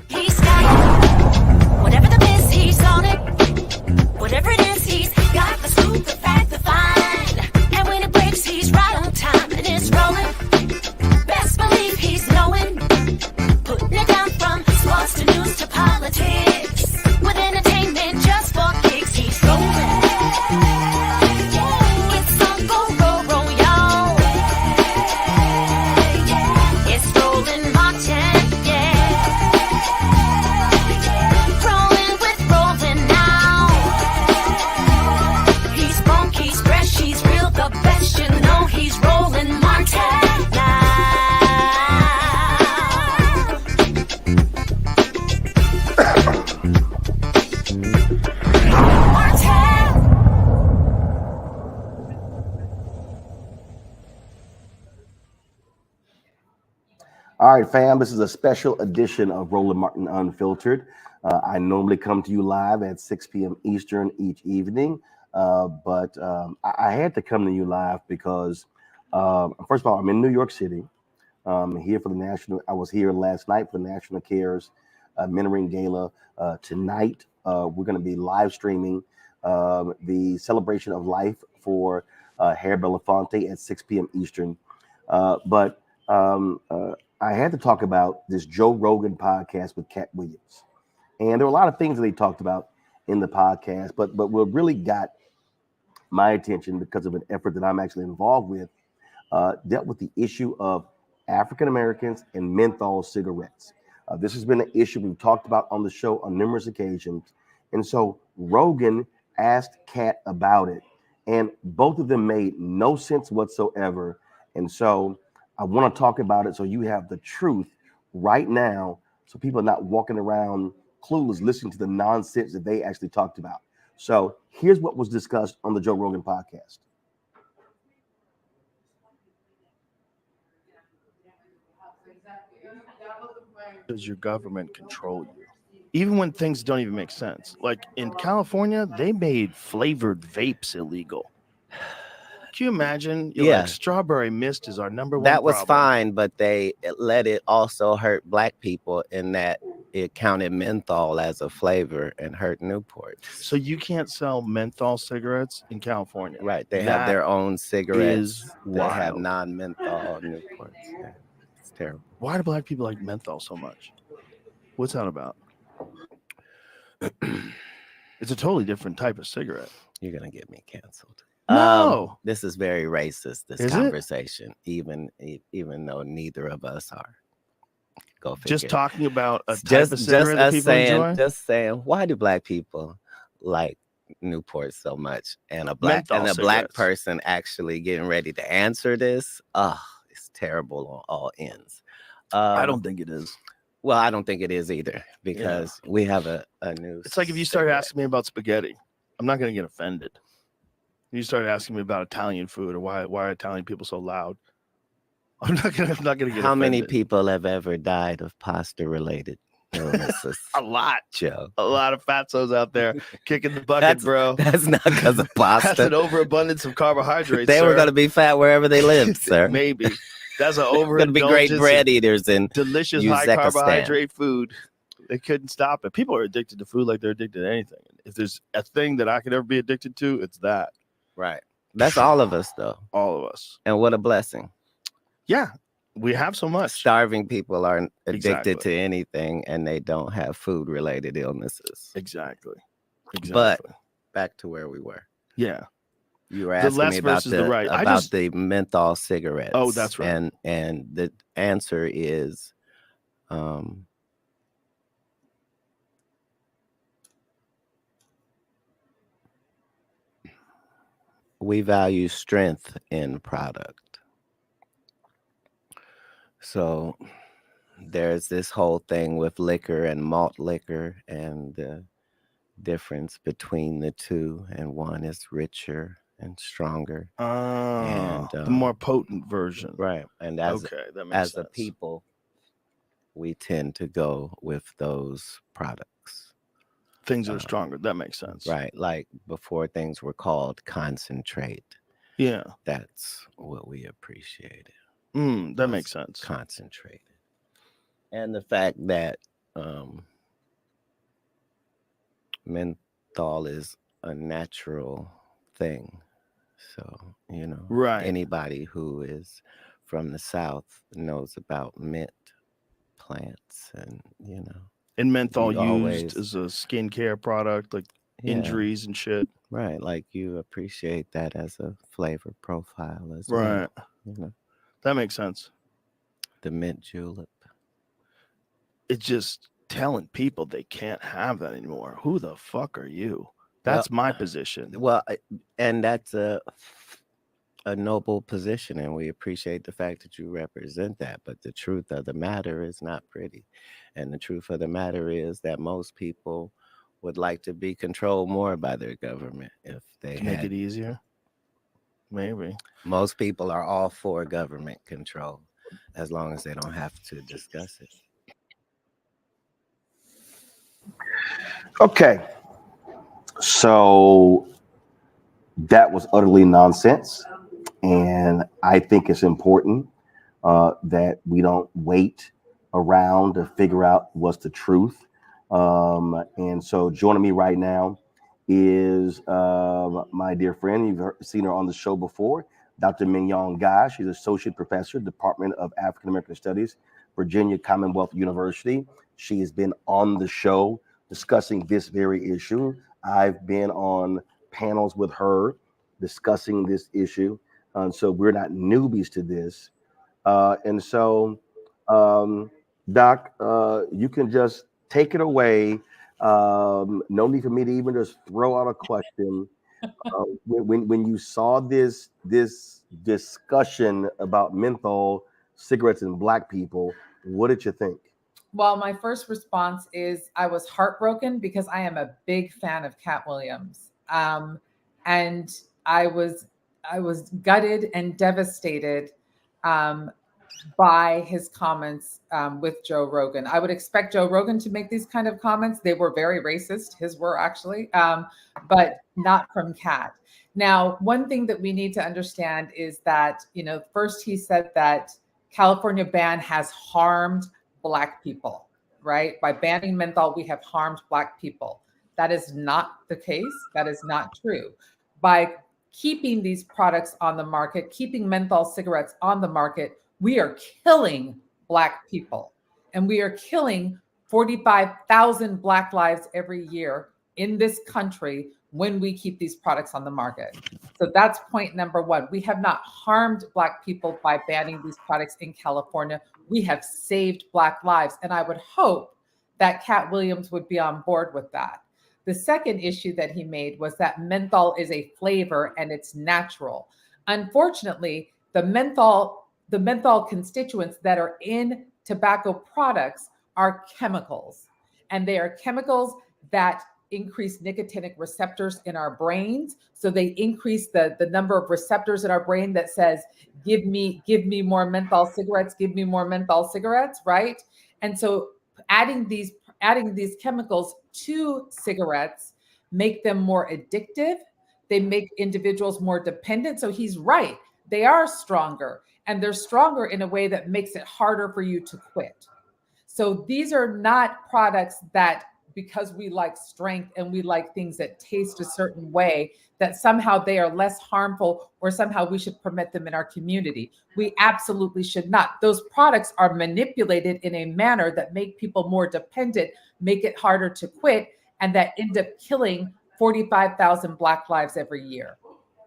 He's got whatever the biz, he's on it. Whatever it is, he's got the scoop, the fact, the find. And when it breaks, he's right on time and it's rolling. Best believe he's knowing. Putting it down from sports to news to politics. With entertainment just for kicks, he's rolling. It's on go, roll, y'all. It's rolling Martin. All right, fam, this is a special edition of Roland Martin Unfiltered. I normally come to you live at 6 p.m. Eastern each evening, but I had to come to you live because, first of all, I'm in New York City. Here for the national. I was here last night for the National Cares Mentoring Gala. Tonight, we're going to be live streaming the celebration of life for Harry Belafonte at 6 p.m. Eastern. But I had to talk about this Joe Rogan podcast with Katt Williams. And there were a lot of things that they talked about in the podcast, but what really got my attention because of an effort that I'm actually involved with, dealt with the issue of African Americans and menthol cigarettes. This has been an issue we've talked about on the show on numerous occasions. And so Rogan asked Katt about it, and both of them made no sense whatsoever. And so I want to talk about it so you have the truth right now, so people are not walking around clueless listening to the nonsense that they actually talked about. So here's what was discussed on the Joe Rogan podcast. Does your government control you? Even when things don't even make sense. Like in California, they made flavored vapes illegal. Can you imagine? You're like, strawberry mist is our number one That was problem. fine, but they let it also hurt black people in that it counted menthol as a flavor and hurt Newport. So you can't sell menthol cigarettes in California. Right. They have their own cigarettes that have wild. non-menthol Newports. Yeah. It's terrible. Why do black people like menthol so much? What's that about? It's a totally different type of cigarette. You're going to get me canceled. No. This is very racist, this conversation, even though neither of us are. Go figure. Just talking about a type of cigarette that people enjoy? Just saying, why do black people like Newport so much? And a black person actually getting ready to answer this, it's terrible on all ends. I don't think it is. Well, I don't think it is either, because we have a new. It's like if you start asking me about spaghetti, I'm not going to get offended. You start asking me about Italian food or why are Italian people so loud? I'm not gonna get How offended. many people have ever died of pasta related illnesses? A lot, Joe. A lot of fatzos out there kicking the bucket, bro. That's not because of pasta. That's an overabundance of carbohydrates. They were going to be fat wherever they lived, sir. Maybe. That's an overindulgence. Going to be great bread eaters and delicious high carbohydrate food. They couldn't stop it. People are addicted to food like they're addicted to anything. If there's a thing that I could ever be addicted to, it's that. Right. That's all of us, though. All of us. And what a blessing. Yeah. We have so much. Starving people are addicted to anything, and they don't have food-related illnesses. Exactly. But back to where we were. Yeah. You were asking me about the menthol cigarettes. Oh, that's right. And the answer is, we value strength in product. So there's this whole thing with liquor and malt liquor and the difference between the two, and one is richer and stronger. And the more potent version. Right. And that makes sense. A people, we tend to go with those products. Things that are stronger. That makes sense. Right. Like before things were called concentrate. Yeah. That's what we appreciated. That makes sense. Concentrated. And the fact that menthol is a natural thing. So, anybody who is from the South knows about mint plants and, And menthol used as a skincare product, like injuries and shit. Right. Like you appreciate that as a flavor profile as well. Right. That makes sense. The mint julep. It's just telling people they can't have that anymore. Who the fuck are you? That's my position. Well, and that's a noble position, and we appreciate the fact that you represent that. But the truth of the matter is not pretty. And the truth of the matter is that most people would like to be controlled more by their government if they make it easier. Maybe. Most people are all for government control as long as they don't have to discuss it. Okay. So that was utterly nonsense. And I think it's important that we don't wait around to figure out what's the truth. And so joining me right now is my dear friend. You've seen her on the show before, Dr. Mignonne Guy. She's Associate Professor, Department of African American Studies, Virginia Commonwealth University. She has been on the show discussing this very issue. I've been on panels with her discussing this issue. So we're not newbies to this. And so, Doc, you can just take it away. No need for me to even just throw out a question. When you saw this discussion about menthol cigarettes and Black people, what did you think? Well, my first response is I was heartbroken because I am a big fan of Katt Williams. And I was gutted and devastated by his comments with Joe Rogan. I would expect Joe Rogan to make these kind of comments. They were very racist. His were actually, but not from Katt. Now, one thing that we need to understand is that, first he said that California ban has harmed Black people, right? By banning menthol, we have harmed Black people. That is not the case. That is not true. By keeping these products on the market, keeping menthol cigarettes on the market, we are killing Black people. And we are killing 45,000 Black lives every year in this country when we keep these products on the market. So that's point number one. We have not harmed Black people by banning these products in California. We have saved Black lives. And I would hope that Katt Williams would be on board with that. The second issue that he made was that menthol is a flavor and it's natural. Unfortunately, the menthol constituents that are in tobacco products are chemicals. And they are chemicals that increase nicotinic receptors in our brains. So they increase the number of receptors in our brain that says, give me more menthol cigarettes, give me more menthol cigarettes, right? And so adding these chemicals to cigarettes make them more addictive. They make individuals more dependent. So he's right. They are stronger, and they're stronger in a way that makes it harder for you to quit. So these are not products that because we like strength and we like things that taste a certain way, that somehow they are less harmful or somehow we should permit them in our community. We absolutely should not. Those products are manipulated in a manner that make people more dependent, make it harder to quit, and that end up killing 45,000 Black lives every year,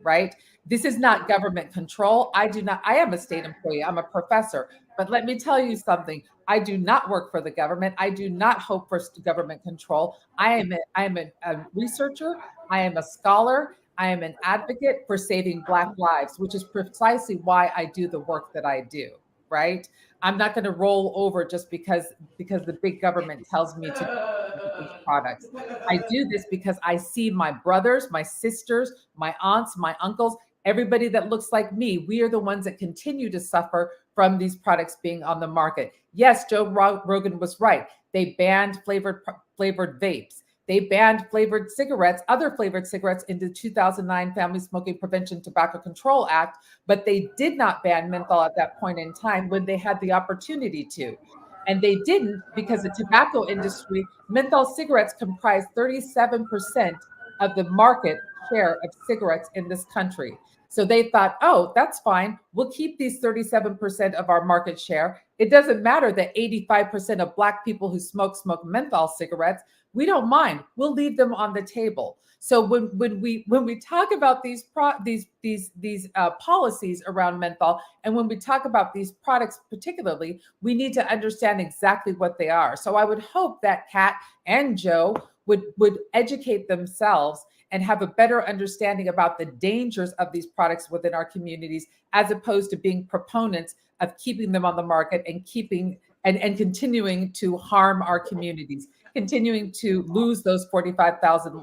right? This is not government control. I am a state employee. I'm a professor. But let me tell you something. I do not work for the government. I do not hope for government control. I am a researcher. I am a scholar. I am an advocate for saving Black lives, which is precisely why I do the work that I do, right? I'm not going to roll over just because the big government tells me to these products. I do this because I see my brothers, my sisters, my aunts, my uncles, everybody that looks like me. We are the ones that continue to suffer from these products being on the market. Yes, Joe Rogan was right. They banned flavored vapes. They banned flavored cigarettes, other flavored cigarettes in the 2009 Family Smoking Prevention Tobacco Control Act, but they did not ban menthol at that point in time when they had the opportunity to. And they didn't because the tobacco industry, menthol cigarettes comprise 37% of the market share of cigarettes in this country. So they thought, oh, that's fine. We'll keep these 37% of our market share. It doesn't matter that 85% of Black people who smoke menthol cigarettes. We don't mind. We'll leave them on the table. So when we talk about these policies around menthol, and when we talk about these products particularly, we need to understand exactly what they are. So I would hope that Katt and Joe would educate themselves and have a better understanding about the dangers of these products within our communities, as opposed to being proponents of keeping them on the market and continuing to harm our communities, continuing to lose those 45,000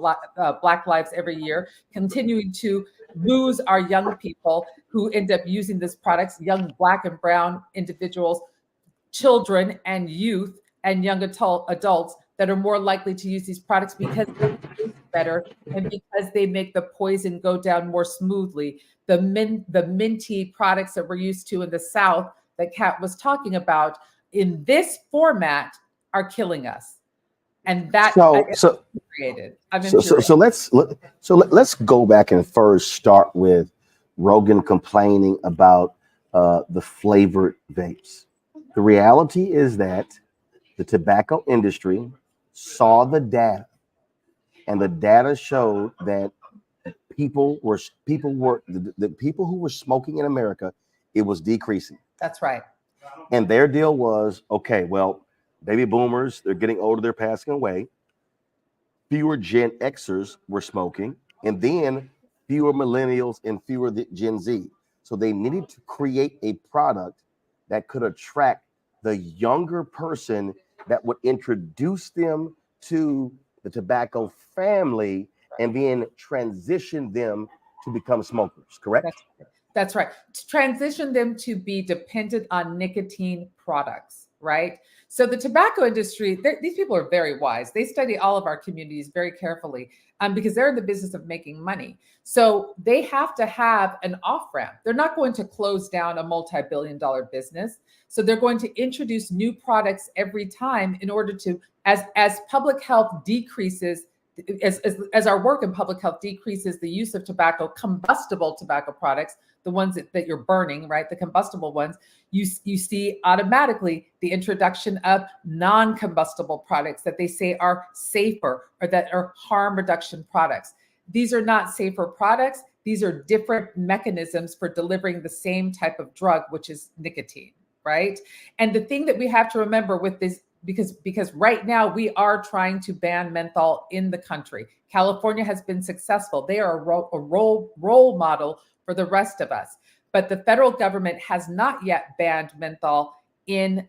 Black lives every year, continuing to lose our young people who end up using these products, young Black and brown individuals, children and youth and young adults that are more likely to use these products because they taste better and because they make the poison go down more smoothly. The minty products that we're used to in the South that Katt was talking about in this format are killing us. And that created. So let's go back and first start with Rogan complaining about the flavored vapes. The reality is that the tobacco industry saw the data, and the data showed that the people who were smoking in America, it was decreasing. That's right. And their deal was, okay, well, baby boomers, they're getting older, they're passing away. Fewer Gen Xers were smoking, and then fewer millennials and fewer Gen Z. So they needed to create a product that could attract the younger person that would introduce them to the tobacco family and then transition them to become smokers, correct? That's right. To transition them to be dependent on nicotine products, right? So the tobacco industry, these people are very wise. They study all of our communities very carefully because they're in the business of making money. So they have to have an off-ramp. They're not going to close down a multi-billion-dollar business. So they're going to introduce new products every time in order to, as public health decreases, as our work in public health decreases the use of tobacco, combustible tobacco products, the ones that you're burning, right? The combustible ones, you see automatically the introduction of non-combustible products that they say are safer or that are harm reduction products. These are not safer products. These are different mechanisms for delivering the same type of drug, which is nicotine, right? And the thing that we have to remember with this, because right now we are trying to ban menthol in the country. California has been successful. They are a role model for the rest of us. But the federal government has not yet banned menthol in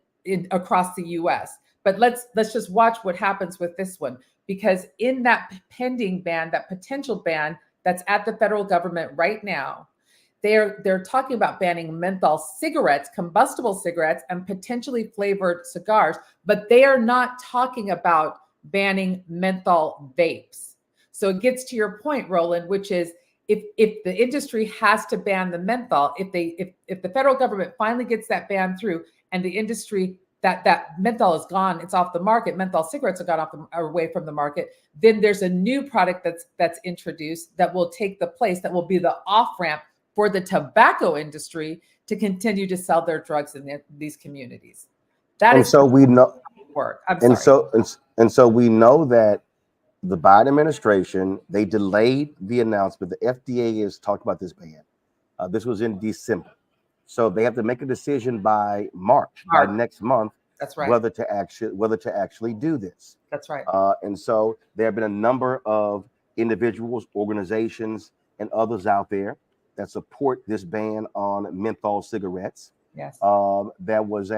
across the US. But let's just watch what happens with this one, because in that pending ban, that potential ban that's at the federal government right now, they're talking about banning menthol cigarettes, combustible cigarettes, and potentially flavored cigars, but they are not talking about banning menthol vapes. So it gets to your point, Roland, which is if the industry has to ban the menthol, if the federal government finally gets that ban through and the industry that menthol is gone, it's off the market, menthol cigarettes have gone away from the market, then there's a new product that's introduced that will take the place, that will be the off-ramp for the tobacco industry to continue to sell their drugs in these communities. That is so we know work. I'm and sorry. so we know that the Biden administration, they delayed the announcement. The FDA has talked about this ban. This was in December. So they have to make a decision by March, by next month. That's right. Whether to actually do this. That's right. And so there have been a number of individuals, organizations, and others out there that support this ban on menthol cigarettes. Yes. There was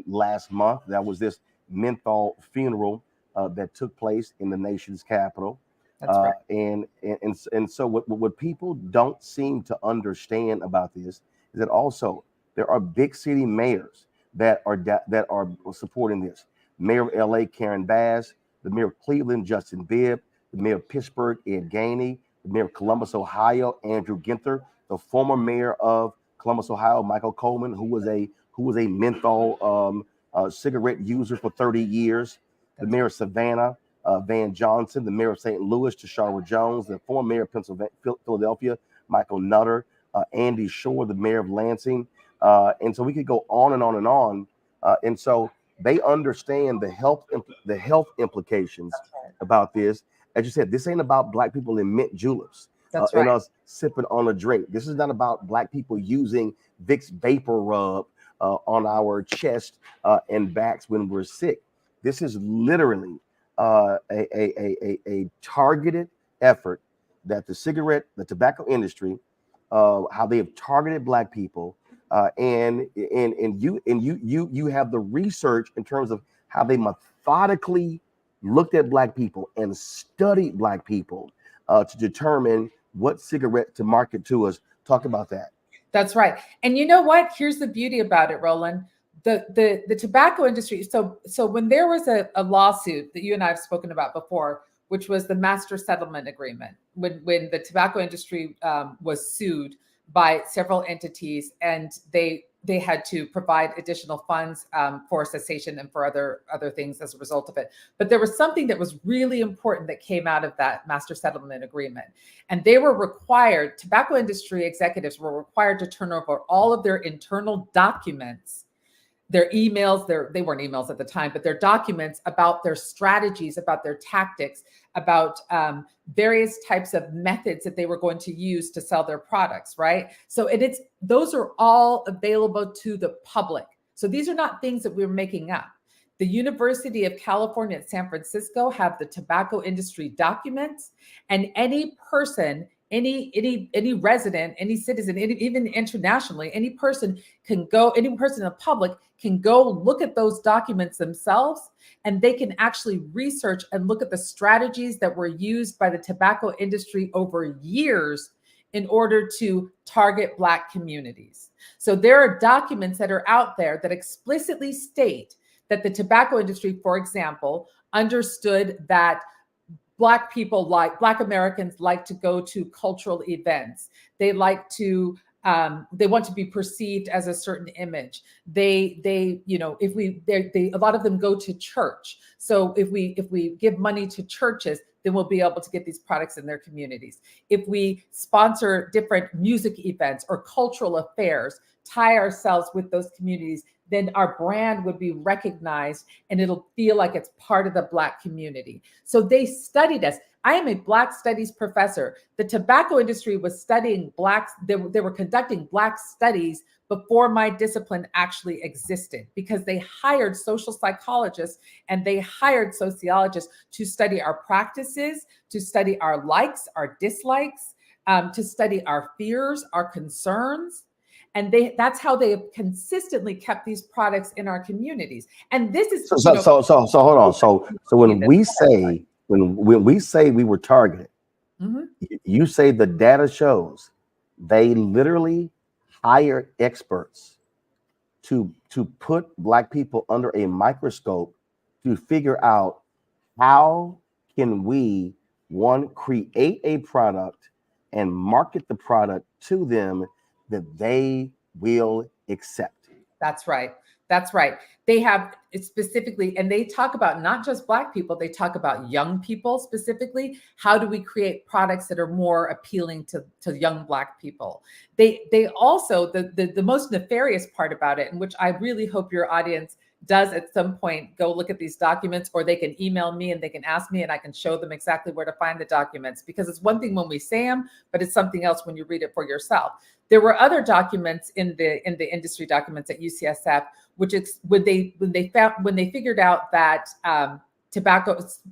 last month, that was this menthol funeral that took place in the nation's capital. That's right. And so what people don't seem to understand about this is that also there are big city mayors that are supporting this. Mayor of LA, Karen Bass, the mayor of Cleveland, Justin Bibb, the mayor of Pittsburgh, Ed Gainey, the mayor of Columbus, Ohio, Andrew Ginther, the former mayor of Columbus, Ohio, Michael Coleman, who was a menthol cigarette user for 30 years, the mayor of Savannah, Van Johnson, the mayor of St. Louis, Tashara Jones, the former mayor of Philadelphia, Michael Nutter, Andy Shore, the mayor of Lansing. And so we could go on and on and on. And so they understand the health implications about this. As you said, this ain't about Black people in mint juleps and us sipping on a drink. This is not about Black people using Vicks Vapor Rub on our chest and backs when we're sick. This is literally a targeted effort that the tobacco industry, how they have targeted Black people, and you have the research in terms of how they methodically looked at Black people and studied Black people to determine what cigarette to market to us. Talk about that. That's right. And you know what? Here's the beauty about it, Roland. The tobacco industry. So when there was a lawsuit that you and I have spoken about before, which was the master settlement agreement, when the tobacco industry was sued by several entities, and they had to provide additional funds for cessation and for other things as a result of it. But there was something that was really important that came out of that master settlement agreement. And they were required, tobacco industry executives were required to turn over all of their internal documents, their emails, they weren't emails at the time, but their documents about their strategies, about their tactics, about various types of methods that they were going to use to sell their products, right? So those are all available to the public. So these are not things that we're making up. The University of California at San Francisco have the tobacco industry documents, and any person, any resident, any citizen, even internationally, any person in the public can go look at those documents themselves, and they can actually research and look at the strategies that were used by the tobacco industry over years in order to target Black communities. So there are documents that are out there that explicitly state that the tobacco industry, for example, understood that Black Americans like to go to cultural events. They like to, they want to be perceived as a certain image. A lot of them go to church. So if we give money to churches, then we'll be able to get these products in their communities. If we sponsor different music events or cultural affairs, tie ourselves with those communities, then our brand would be recognized and it'll feel like it's part of the Black community. So they studied us. I am a Black studies professor. The tobacco industry was studying Blacks. They were conducting Black studies before my discipline actually existed, because they hired social psychologists and they hired sociologists to study our practices, to study our likes, our dislikes, to study our fears, our concerns. And that's how they have consistently kept these products in our communities. And this is so hold on. So when we say we were targeted, mm-hmm. You say the data shows they literally hired experts to put Black people under a microscope to figure out how can we, one, create a product and market the product to them that they will accept. That's right. That's right. They have it specifically, and they talk about not just Black people, they talk about young people specifically. How do we create products that are more appealing to young Black people? They also, the most nefarious part about it, and which I really hope your audience does at some point go look at these documents, or they can email me and they can ask me and I can show them exactly where to find the documents, because it's one thing when we say them, but it's something else when you read it for yourself. There were other documents in the industry documents at UCSF, which is when they figured out that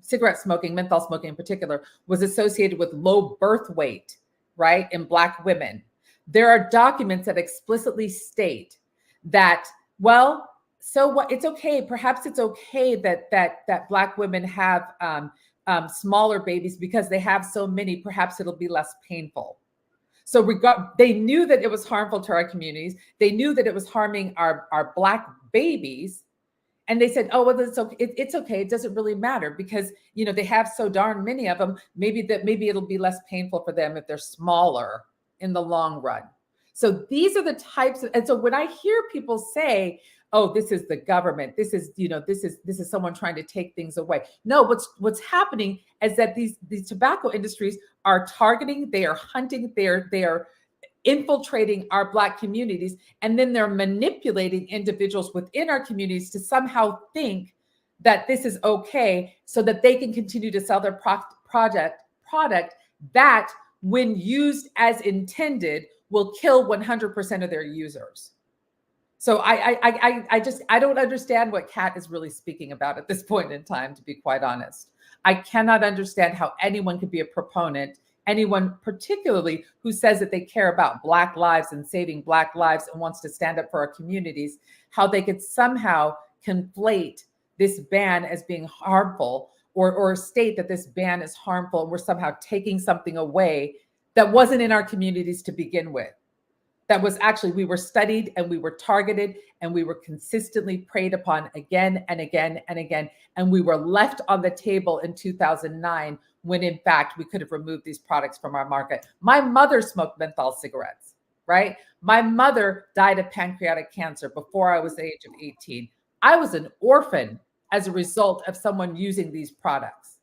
cigarette smoking, menthol smoking in particular, was associated with low birth weight, right, in Black women. There are documents that explicitly state that, well, so what? It's okay. Perhaps it's okay that Black women have smaller babies because they have so many. Perhaps it'll be less painful. So they knew that it was harmful to our communities. They knew that it was harming our Black babies, and they said, "Oh, well, it's okay. It's okay. It doesn't really matter because they have so darn many of them. Maybe it'll be less painful for them if they're smaller in the long run." So these are the types of, and so when I hear people say, "Oh, this is the government. This is someone trying to take things away." No, what's happening is that these tobacco industries are targeting, they are hunting, they are infiltrating our Black communities, and then they're manipulating individuals within our communities to somehow think that this is okay, so that they can continue to sell their product that, when used as intended, will kill 100% of their users. So I don't understand what Katt is really speaking about at this point in time, to be quite honest. I cannot understand how anyone could be a proponent, anyone particularly who says that they care about Black lives and saving Black lives and wants to stand up for our communities, how they could somehow conflate this ban as being harmful, or state that this ban is harmful and we're somehow taking something away that wasn't in our communities to begin with. That was actually, we were studied and we were targeted and we were consistently preyed upon again and again and again. And we were left on the table in 2009 when in fact we could have removed these products from our market. My mother smoked menthol cigarettes, right? My mother died of pancreatic cancer before I was the age of 18. I was an orphan as a result of someone using these products.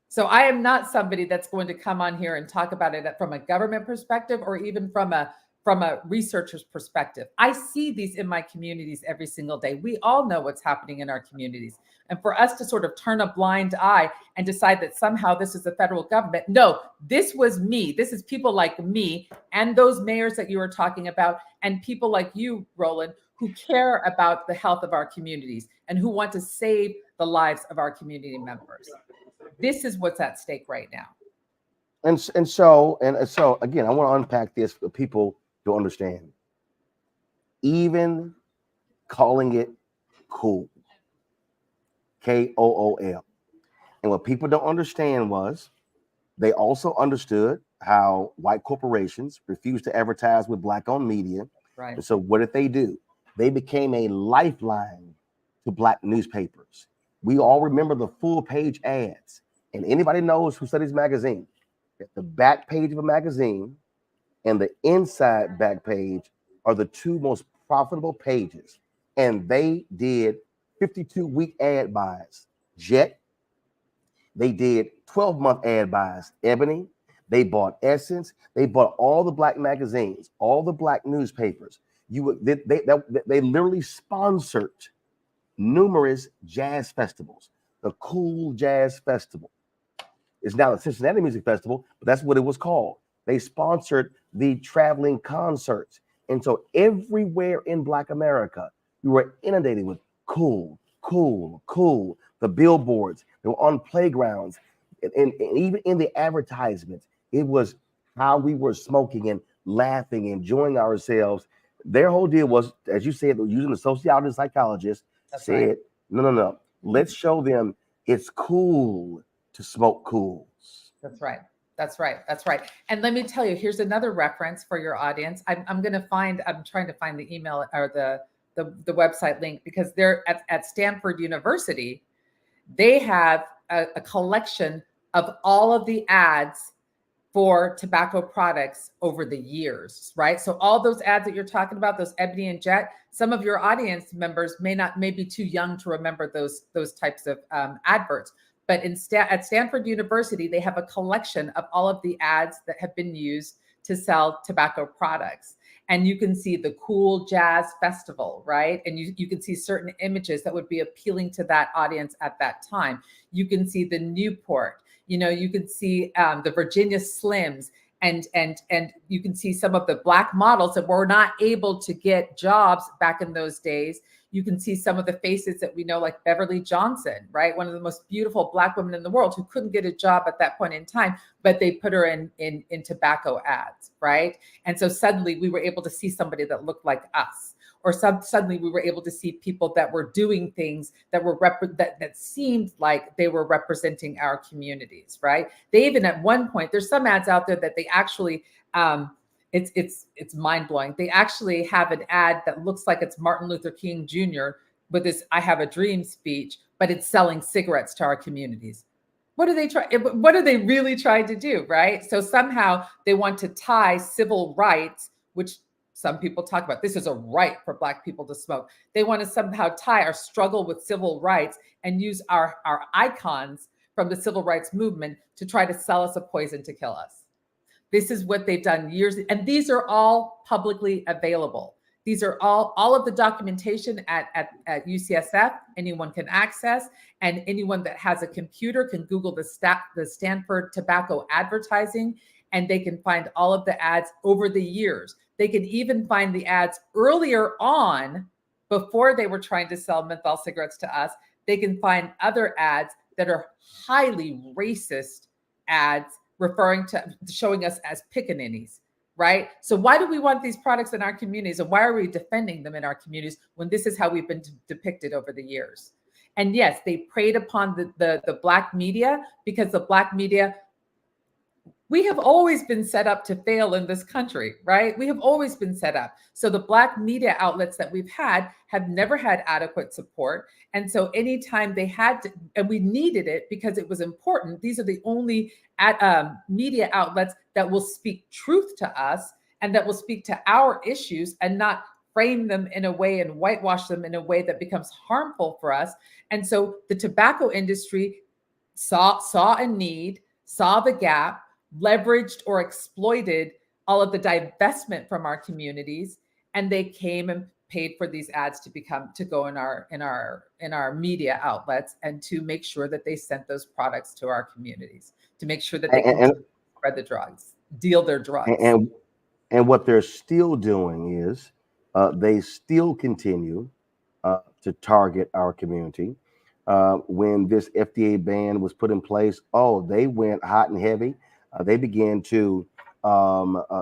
So I am not somebody that's going to come on here and talk about it from a government perspective or even from a researcher's perspective. I see these in my communities every single day. We all know what's happening in our communities. And for us to sort of turn a blind eye and decide that somehow this is the federal government. No, this was me. This is people like me and those mayors that you were talking about, and people like you, Roland, who care about the health of our communities and who want to save the lives of our community members. This is what's at stake right now. And so again, I want to unpack this for people to understand. Even calling it cool, KOOL. And what people don't understand was they also understood how white corporations refused to advertise with Black-owned media. Right. And so what did they do? They became a lifeline to Black newspapers. We all remember the full page ads. And anybody knows who studies magazine, at the back page of a magazine and the inside back page are the two most profitable pages. And they did 52-week ad buys. Jet, they did 12-month ad buys. Ebony, they bought Essence, they bought all the Black magazines, all the Black newspapers. They literally sponsored numerous jazz festivals. The Cool Jazz Festival is now the Cincinnati Music Festival, but that's what it was called. They sponsored the traveling concerts. And so everywhere in Black America, you were inundated with cool, cool, cool. The billboards, they were on playgrounds. And even in the advertisements, it was how we were smoking and laughing, enjoying ourselves. Their whole deal was, as you said, using the sociologist and psychologist, said, right. No. Let's show them it's cool to smoke cools. That's right. And let me tell you, here's another reference for your audience. I'm trying to find the email or the website link, because they're at Stanford University. They have a collection of all of the ads for tobacco products over the years, right? So all those ads that you're talking about, those Ebony and Jet, some of your audience members may be too young to remember those types of adverts. But at Stanford University, they have a collection of all of the ads that have been used to sell tobacco products. And you can see the Cool Jazz Festival, right? And you can see certain images that would be appealing to that audience at that time. You can see the Newport, you can see the Virginia Slims, and you can see some of the Black models that were not able to get jobs back in those days. You can see some of the faces that we know, like Beverly Johnson, right? One of the most beautiful Black women in the world who couldn't get a job at that point in time, but they put her in tobacco ads, right? And so suddenly we were able to see somebody that looked like us. Or suddenly we were able to see people that were doing things that were that seemed like they were representing our communities, right? They even at one point, there's some ads out there that they actually, it's mind blowing. They actually have an ad that looks like it's Martin Luther King Jr. with this "I Have a Dream" speech, but it's selling cigarettes to our communities. What are they really trying to do, right? So somehow they want to tie civil rights, which some people talk about, this is a right for Black people to smoke. They want to somehow tie our struggle with civil rights and use our icons from the civil rights movement to try to sell us a poison to kill us. This is what they've done years, and these are all publicly available. These are all of the documentation at UCSF, anyone can access, and anyone that has a computer can Google the Stanford tobacco advertising, and they can find all of the ads over the years. They can even find the ads earlier on, before they were trying to sell menthol cigarettes to us. They can find other ads that are highly racist ads, showing us as pickaninnies, right? So why do we want these products in our communities, and why are we defending them in our communities when this is how we've been depicted over the years? And yes, they preyed upon the Black media, because the Black media, we have always been set up to fail in this country, right? We have always been set up. So the Black media outlets that we've had have never had adequate support. And so anytime they had to, and we needed it because it was important, these are the only media outlets that will speak truth to us and that will speak to our issues and not frame them in a way and whitewash them in a way that becomes harmful for us. And so the tobacco industry saw a need, saw the gap, leveraged or exploited all of the divestment from our communities, and they came and paid for these ads to go in our media outlets, and to make sure that they sent those products to our communities, to make sure that they can spread the drugs, deal their drugs. And what they're still doing is they still continue to target our community. When this FDA ban was put in place, they went hot and heavy. They began to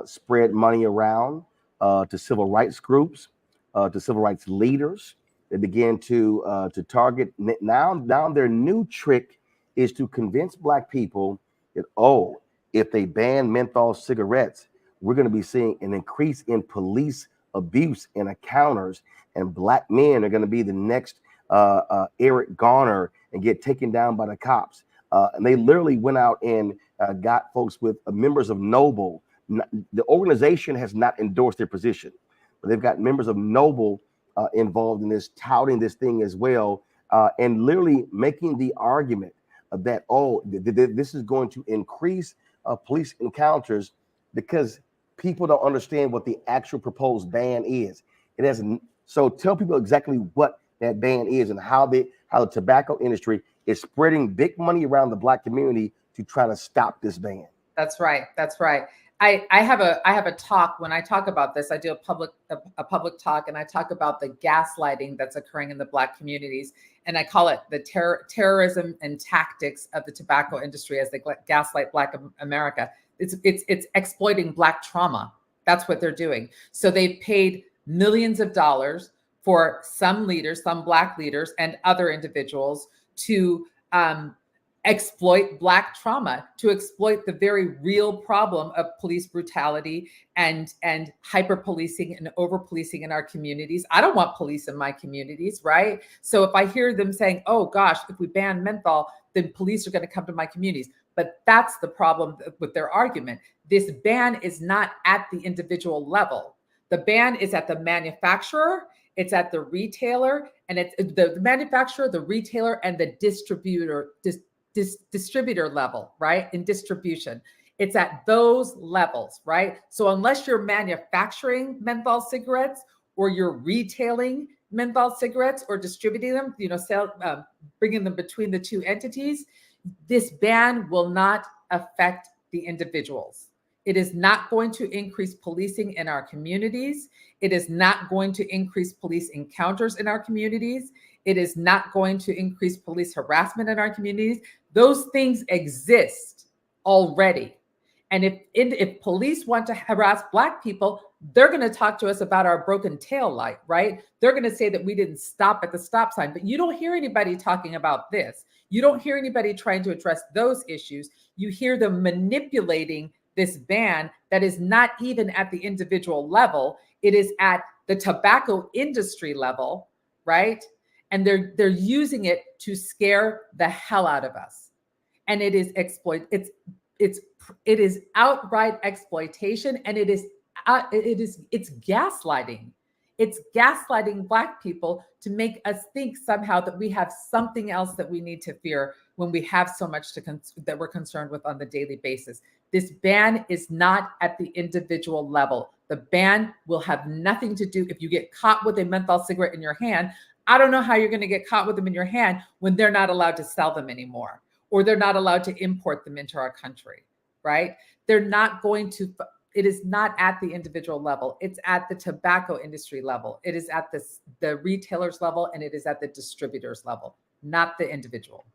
spread money around to civil rights groups, to civil rights leaders. They began to target. Now their new trick is to convince Black people that, if they ban menthol cigarettes, we're going to be seeing an increase in police abuse and encounters, and Black men are going to be the next Eric Garner and get taken down by the cops. And they literally went out and got folks with members of Noble. The organization has not endorsed their position, but they've got members of Noble involved in this, touting this thing as well, and literally making the argument that, this is going to increase police encounters, because people don't understand what the actual proposed ban is. It has, so tell people exactly what that ban is and how the tobacco industry is spreading big money around the Black community to try to stop this ban. That's right. That's right. I have a talk. When I talk about this, I do a public talk, and I talk about the gaslighting that's occurring in the Black communities, and I call it the terrorism and tactics of the tobacco industry as they gaslight Black America. It's exploiting Black trauma. That's what they're doing. So they've paid millions of dollars for some leaders, some Black leaders, and other individuals to exploit Black trauma, to exploit the very real problem of police brutality and hyper policing and over policing in our communities. I don't want police in my communities, right? So if I hear them saying, oh gosh, if we ban menthol, then police are going to come to my communities. But that's the problem with their argument. This ban is not at the individual level. The ban is at the manufacturer, it's at the retailer, and it's the manufacturer, the retailer, and the distributor level, right? In distribution. It's at those levels, right? So unless you're manufacturing menthol cigarettes or you're retailing menthol cigarettes or distributing them, bringing them between the two entities, this ban will not affect the individuals. It is not going to increase policing in our communities. It is not going to increase police encounters in our communities. It is not going to increase police harassment in our communities. Those things exist already. And if police want to harass Black people, they're going to talk to us about our broken tail light, right? They're going to say that we didn't stop at the stop sign, but you don't hear anybody talking about this. You don't hear anybody trying to address those issues. You hear them manipulating this ban that is not even at the individual level. It is at the tobacco industry level, right? And they're using it to scare the hell out of us. And it is it is outright exploitation, and it's gaslighting. It's gaslighting Black people to make us think somehow that we have something else that we need to fear when we have so much that we're concerned with on the daily basis. This ban is not at the individual level. The ban will have nothing to do if you get caught with a menthol cigarette in your hand. I don't know how you're going to get caught with them in your hand when they're not allowed to sell them anymore, or they're not allowed to import them into our country. Right? They're not going to, it is not at the individual level. It's at the tobacco industry level. It is at the retailer's level, and it is at the distributor's level, not the individual.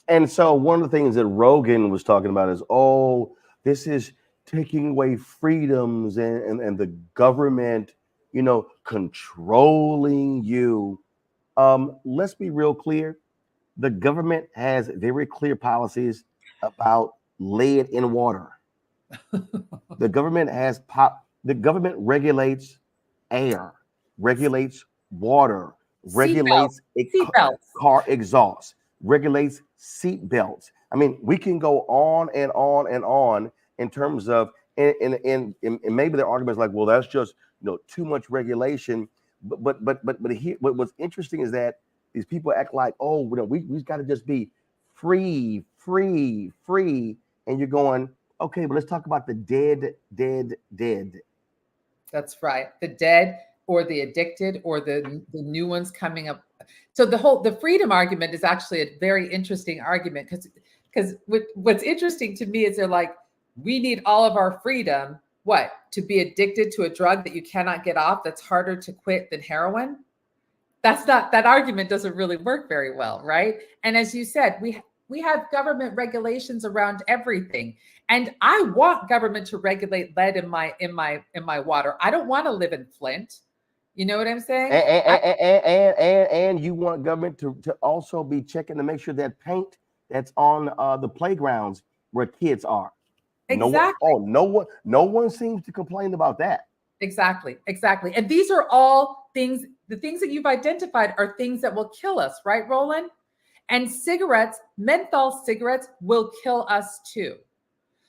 And so one of the things that Rogan was talking about is, this is taking away freedoms and the government, controlling you. Let's be real clear. The government has very clear policies about lead in water. The government regulates air, regulates water, regulates car exhaust, regulates seat belts. I mean, we can go on and on and on in terms of, and maybe the argument is like, well, that's just too much regulation. But here, what's interesting is that these people act like, we've got to just be free. And you're going, okay, but let's talk about the dead. That's right. The dead, or the addicted, or the new ones coming up. So the freedom argument is actually a very interesting argument, because what's interesting to me is they're like, we need all of our freedom, to be addicted to a drug that you cannot get off, that's harder to quit than heroin. That argument doesn't really work very well, right? And as you said, we have government regulations around everything. And I want government to regulate lead in my water. I don't want to live in Flint. You know what I'm saying? And you want government to also be checking to make sure that paint that's on the playgrounds where kids are. Exactly. No one seems to complain about that. Exactly. And these are all things, the things that you've identified are things that will kill us, right, Roland? And menthol cigarettes will kill us too.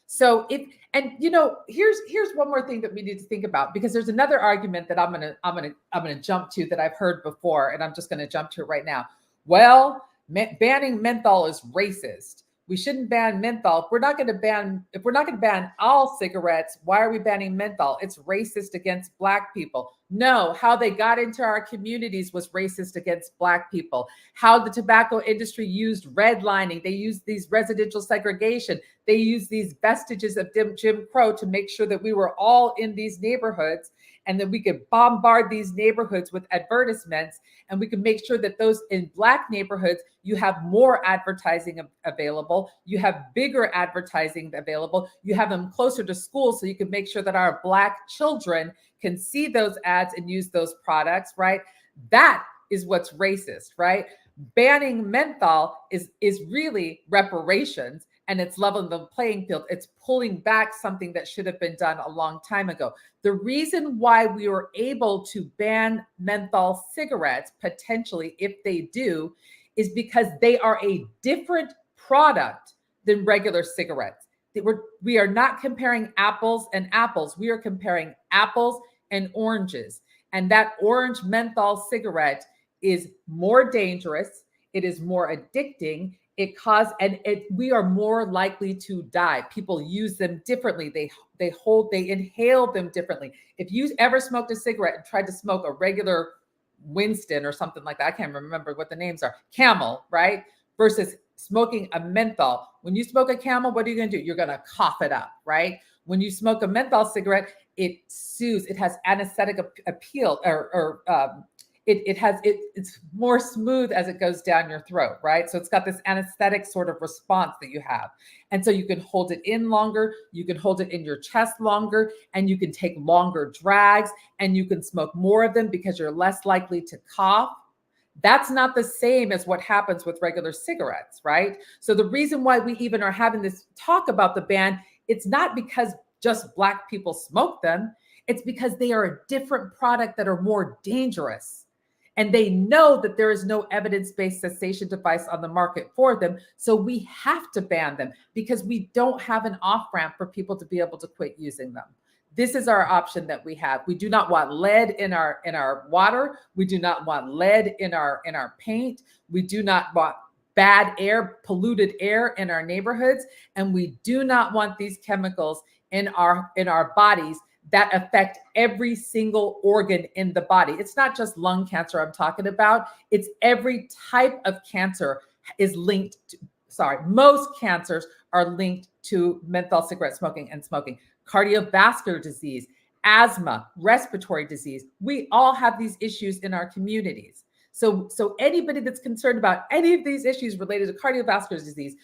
So here's one more thing that we need to think about, because there's another argument that I'm gonna jump to that I've heard before, and I'm just gonna jump to it right now. Well, banning menthol is racist. We shouldn't ban menthol. If we're not going to ban all cigarettes, why are we banning menthol? It's racist against Black people. No, how they got into our communities was racist against Black people. How the tobacco industry used redlining. They used these residential segregation. They used these vestiges of Jim Crow to make sure that we were all in these neighborhoods, and that we could bombard these neighborhoods with advertisements, and we could make sure that those in Black neighborhoods, you have more advertising available, you have bigger advertising available, you have them closer to school, so you can make sure that our Black children can see those ads and use those products, right? That is what's racist, right? Banning menthol is really reparations, and it's leveling the playing field. It's pulling back something that should have been done a long time ago. The reason why we were able to ban menthol cigarettes, potentially, if they do, is because they are a different product than regular cigarettes. We are not comparing apples and apples. We are comparing apples and oranges. And that orange menthol cigarette is more dangerous. It is more addicting. We are more likely to die. People use them differently. They inhale them differently. If you ever smoked a cigarette and tried to smoke a regular Winston or something like that, I can't remember what the names are, Camel, right? Versus smoking a menthol. When you smoke a Camel, what are you going to do? You're going to cough it up, right? When you smoke a menthol cigarette, it soothes. It has anesthetic appeal, it's more smooth as it goes down your throat, right? So it's got this anesthetic sort of response that you have. And so you can hold it in longer, you can hold it in your chest longer, and you can take longer drags, and you can smoke more of them because you're less likely to cough. That's not the same as what happens with regular cigarettes, right? So the reason why we even are having this talk about the ban, it's not because just Black people smoke them. It's because they are a different product that are more dangerous. And they know that there is no evidence-based cessation device on the market for them. So we have to ban them because we don't have an off-ramp for people to be able to quit using them. This is our option that we have. We do not want lead in our water. We do not want lead in our paint. We do not want bad air, polluted air in our neighborhoods. And we do not want these chemicals in our bodies that affect every single organ in the body. It's not just lung cancer I'm talking about. It's every type of cancer is linked to, most cancers are linked to menthol cigarette smoking and smoking. Cardiovascular disease, asthma, respiratory disease. We all have these issues in our communities. So anybody that's concerned about any of these issues related to cardiovascular disease,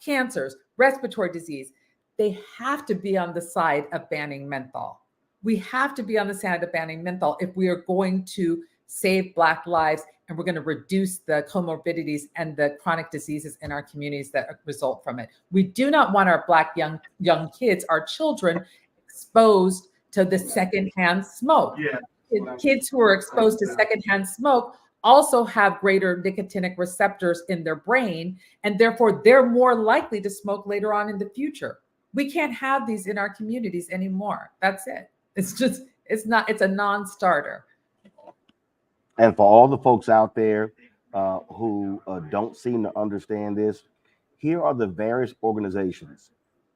cancers, respiratory disease, they have to be on the side of banning menthol. We have to be on the side of banning menthol if we are going to save Black lives and we're going to reduce the comorbidities and the chronic diseases in our communities that result from it. We do not want our Black young kids, our children, exposed to the secondhand smoke. Yeah. Kids who are exposed to secondhand smoke also have greater nicotinic receptors in their brain, and therefore they're more likely to smoke later on in the future. We can't have these in our communities anymore. That's it. It's a non-starter. And for all the folks out there who don't seem to understand this, here are the various organizations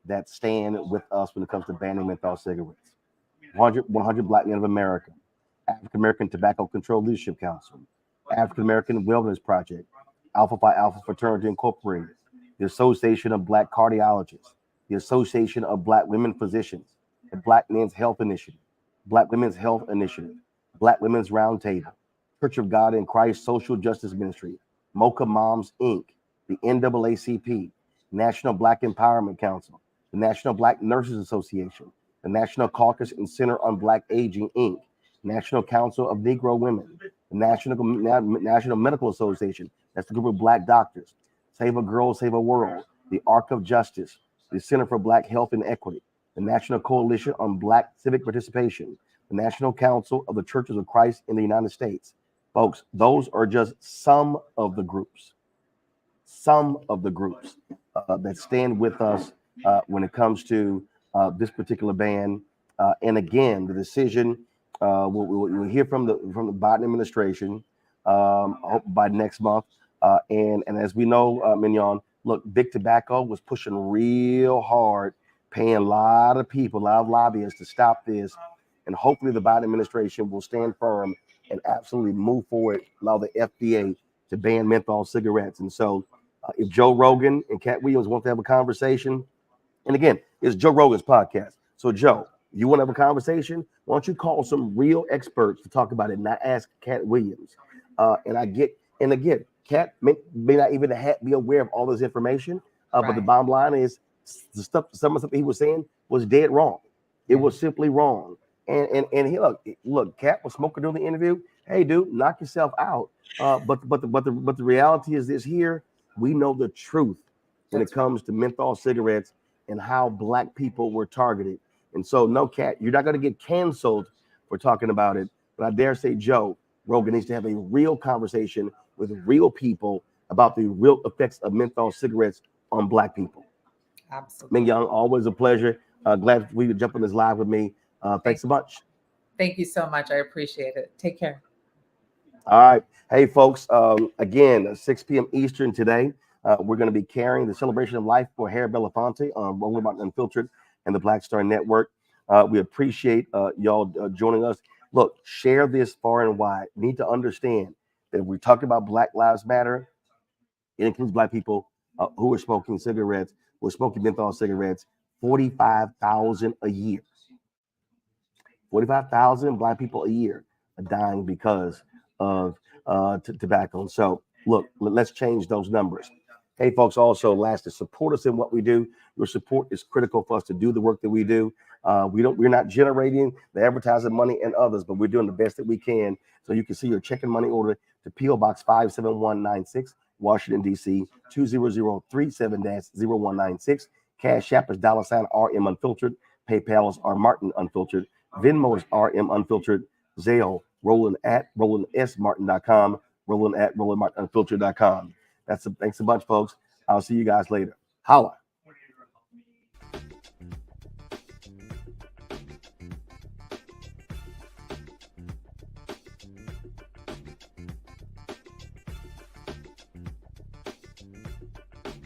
that stand with us when it comes to banning menthol cigarettes. 100 Black Men of America, African American Tobacco Control Leadership Council, African American Wellness Project, Alpha Phi Alpha Fraternity Incorporated, the Association of Black Cardiologists, the Association of Black Women Physicians, the Black Men's Health Initiative, Black Women's Health Initiative, Black Women's Roundtable, Church of God in Christ Social Justice Ministry, Mocha Moms, Inc., the NAACP, National Black Empowerment Council, the National Black Nurses Association, the National Caucus and Center on Black Aging, Inc., National Council of Negro Women, the National Medical Association, that's the group of Black doctors, Save a Girl, Save a World, the Arc of Justice, the Center for Black Health and Equity, the National Coalition on Black Civic Participation, the National Council of the Churches of Christ in the United States. Folks, those are just some of the groups that stand with us when it comes to this particular ban. And again, the decision we'll hear from the Biden administration by next month. And as we know, Mignonne, look, Big Tobacco was pushing real hard, paying a lot of people, a lot of lobbyists to stop this. And hopefully the Biden administration will stand firm and absolutely move forward, allow the FDA to ban menthol cigarettes. And so if Joe Rogan and Katt Williams want to have a conversation, and again, it's Joe Rogan's podcast. So Joe, you want to have a conversation? Why don't you call some real experts to talk about it, not ask Katt Williams? And again, Katt may not even be aware of all this information, but the bottom line is some of the stuff he was saying was dead wrong. It was simply wrong. And he look, Katt was smoking during the interview. Hey, dude, knock yourself out. But the reality is this: here we know the truth when it comes to menthol cigarettes and how Black people were targeted. And so, no, Katt, you're not going to get canceled for talking about it. But I dare say Joe Rogan needs to have a real conversation with real people about the real effects of menthol cigarettes on Black people. Absolutely. Mignonne, always a pleasure. Glad we could jump on this live with me. Thanks so much. Thank you so much. I appreciate it. Take care. All right. Hey, folks, again, 6 p.m. Eastern today, we're going to be carrying the celebration of life for Harry Belafonte on Roland Martin Unfiltered and the Black Star Network. We appreciate y'all joining us. Look, share this far and wide. We need to understand that we're talking about Black Lives Matter. It includes Black people who are smoking cigarettes, who are smoking menthol cigarettes, 45,000 a year. 45,000 Black people a year are dying because of tobacco. So, look, let's change those numbers. Hey, folks, also, lastly, support us in what we do. Your support is critical for us to do the work that we do. We're not generating the advertising money and others, but we're doing the best that we can. So you can see your check and money order to P.O. Box 57196, Washington, D.C. 20037-0196. Cash App is $RM Unfiltered. PayPal is R Martin Unfiltered. Venmo is RM Unfiltered. Zelle, Roland at RolandSMartin.com. Roland at RolandMartinUnfiltered.com. Thanks a bunch, folks. I'll see you guys later. Holla.